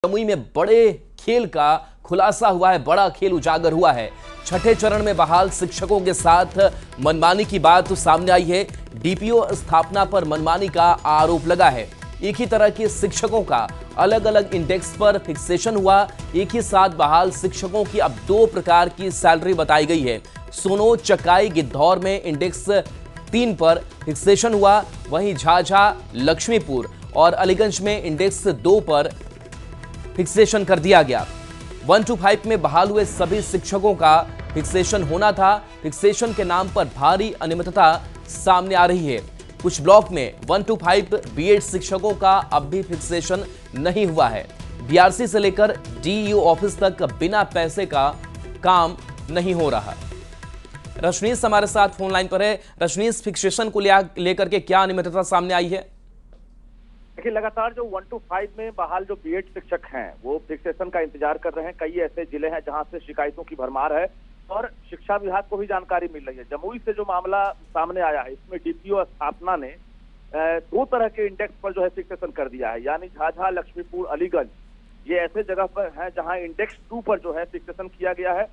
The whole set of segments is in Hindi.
जमुई में बड़े खेल का खुलासा हुआ है, बड़ा खेल उजागर हुआ है। छठे चरण में बहाल शिक्षकों के साथ मनमानी की बात तो सामने आई है। डीपीओ स्थापना पर मनमानी का आरोप लगा है। एक ही तरह के शिक्षकों का अलग अलग इंडेक्स पर फिक्सेशन हुआ। एक ही साथ बहाल शिक्षकों की अब दो प्रकार की सैलरी बताई गई है। सोनो, चकाई, गिद्धौर में इंडेक्स 3 पर फिक्सेशन हुआ। वहीं झाझा, लक्ष्मीपुर और अलीगंज में इंडेक्स 2 पर फिक्सेशन कर दिया गया। 1 to 5 में बहाल हुए सभी शिक्षकों का फिक्सेशन होना था। फिक्सेशन के नाम पर भारी अनियमितता सामने आ रही है। कुछ ब्लॉक में 1 to 5 बीएड शिक्षकों का अब भी फिक्सेशन नहीं हुआ है। बीआरसी से लेकर डीईओ ऑफिस तक बिना पैसे का काम नहीं हो रहा। रजनीश हमारे साथ फोन लाइन पर है। रजनीश, फिक्सेशन को लेकर के क्या अनियमितता सामने आई है? देखिए, लगातार जो 1 to 5 में बहाल जो बीएड शिक्षक हैं वो फिक्सेशन का इंतजार कर रहे हैं। कई ऐसे जिले हैं जहां से शिकायतों की भरमार है और शिक्षा विभाग को भी जानकारी मिल रही है। जमुई से जो मामला सामने आया है, इसमें डीपीओ स्थापना ने 2 तरह के इंडेक्स पर जो है फिक्सेशन कर दिया है। यानी झाझा, लक्ष्मीपुर, अलीगंज, ये ऐसे जगह पर है जहां इंडेक्स 2 पर जो है फिक्सेशन किया गया है।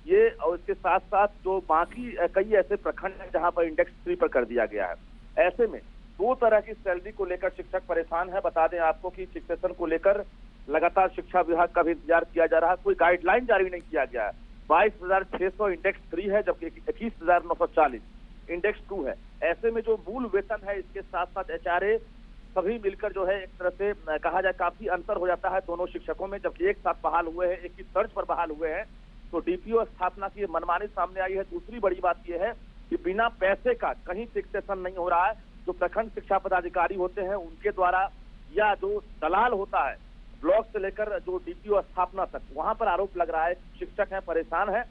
ये और इसके साथ साथ जो बाकी कई ऐसे प्रखंड हैं जहां पर इंडेक्स 3 पर कर दिया गया है। ऐसे में 2 तरह की सैलरी को लेकर शिक्षक परेशान है। बता दें आपको कि फिक्सेशन को लेकर लगातार शिक्षा विभाग का भी इंतजार किया जा रहा है। कोई गाइडलाइन जारी नहीं किया गया है। 22,600 इंडेक्स 3 है, जबकि 21,940 इंडेक्स 2 है। ऐसे में जो मूल वेतन है, इसके साथ साथ एचआरए सभी मिलकर जो है एक तरह से कहा जाए काफी अंतर हो जाता है दोनों शिक्षकों में। जबकि एक साथ बहाल हुए हैं, एक ही तर्ज पर बहाल हुए हैं, तो डीपीओ स्थापना की मनमानी सामने आई है। दूसरी बड़ी बात यह है कि बिना पैसे का कहीं फिक्सेशन नहीं हो रहा है। जो प्रखंड शिक्षा पदाधिकारी होते हैं उनके द्वारा या जो दलाल होता है ब्लॉक से लेकर जो डीपीओ स्थापना तक, वहां पर आरोप लग रहा है। शिक्षक हैं, परेशान है।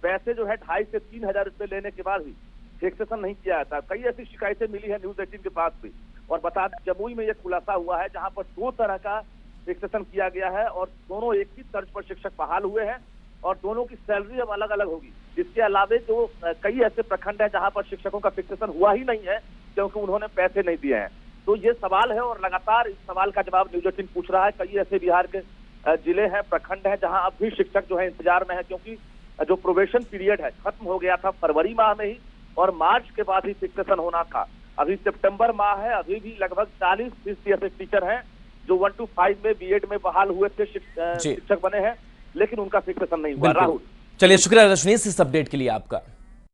पैसे जो है 2,500 से 3,000 रुपए लेने के बाद भी फिक्सेशन नहीं किया जाता। कई ऐसी शिकायतें मिली है न्यूज 18 के पास भी। और बता दें, जमुई में यह खुलासा हुआ है जहां पर 2 तरह का फिक्सेशन किया गया है और दोनों एक ही तर्ज पर शिक्षक बहाल हुए हैं और दोनों की सैलरी अब अलग अलग होगी। इसके अलावे जो कई ऐसे प्रखंड है जहां पर शिक्षकों का फिक्सेशन हुआ ही नहीं है क्योंकि उन्होंने पैसे नहीं दिए हैं। तो ये सवाल है और लगातार इस सवाल का जवाब न्यूज 18 पूछ रहा है। कई ऐसे बिहार के जिले हैं, प्रखंड हैं जहां अब भी शिक्षक जो है इंतजार में है, क्योंकि जो प्रोबेशन पीरियड है खत्म हो गया था फरवरी माह में ही और मार्च के बाद ही फिक्सेशन होना था। अभी सितंबर माह है, अभी भी लगभग 40% ऐसे टीचर हैं जो 1 to 5 में बीएड में बहाल हुए थे, शिक्षक बने हैं, लेकिन उनका फिक्सेशन नहीं हुआ। राहुल, चलिए, शुक्रिया रजनीश इस अपडेट के लिए आपका।